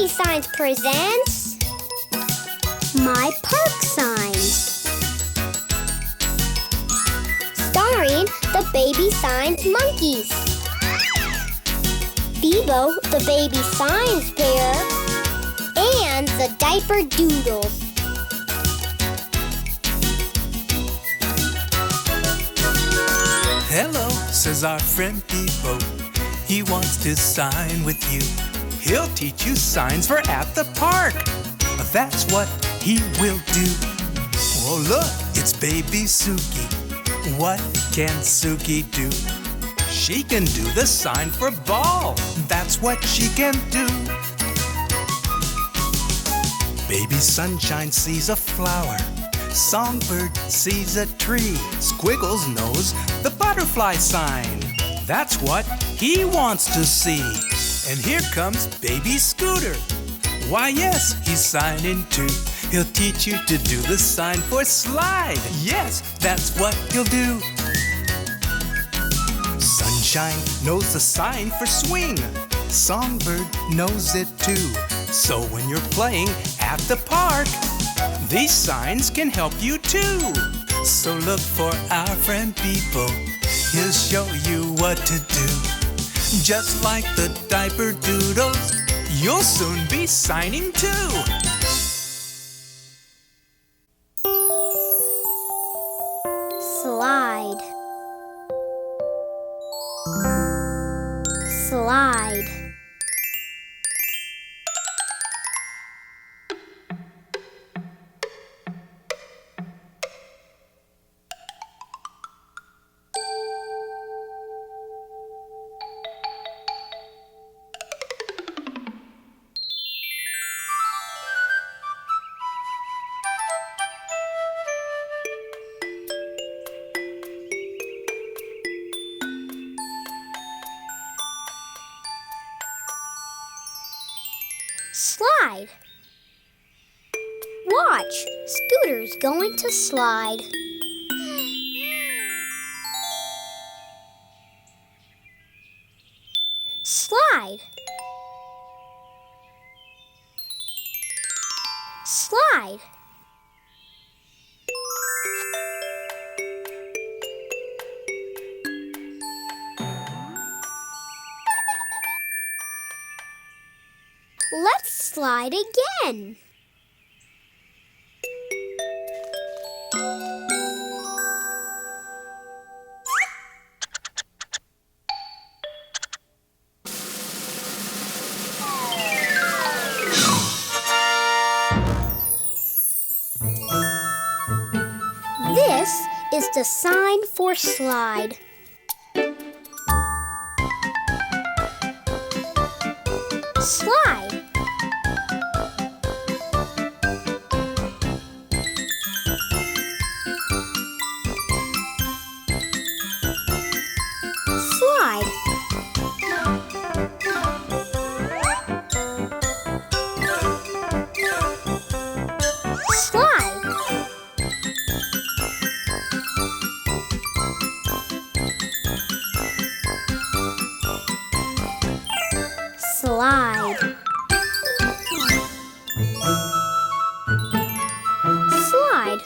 Baby Signs presents My Park Signs, starring the Baby Signs monkeys, Bebo the Baby Signs bear, and the Diaper Doodles. Hello, says our friend Bebo. He wants to sign with you. He'll teach you signs for at the park. That's what he will do. Oh, look, it's baby Suki. What can Suki do? She can do the sign for ball. That's what she can do. Baby Sunshine sees a flower. Songbird sees a tree. Squiggles knows the butterfly sign. That's what he wants to see. And here comes Baby Scooter. Why, yes, he's signing too. He'll teach you to do the sign for slide. Yes, that's what he'll do. Sunshine knows the sign for swing. Songbird knows it too. So when you're playing at the park, these signs can help you too. So look for our friend Bebo. He'll show you what to do. Just like the Diaper Doodles, you'll soon be signing too. Slide. Slide. Slide. Watch, Scooter's going to slide. Slide. Slide. Let's slide again. This is the sign for slide. Slide. Slide. Slide. Slide. Slide.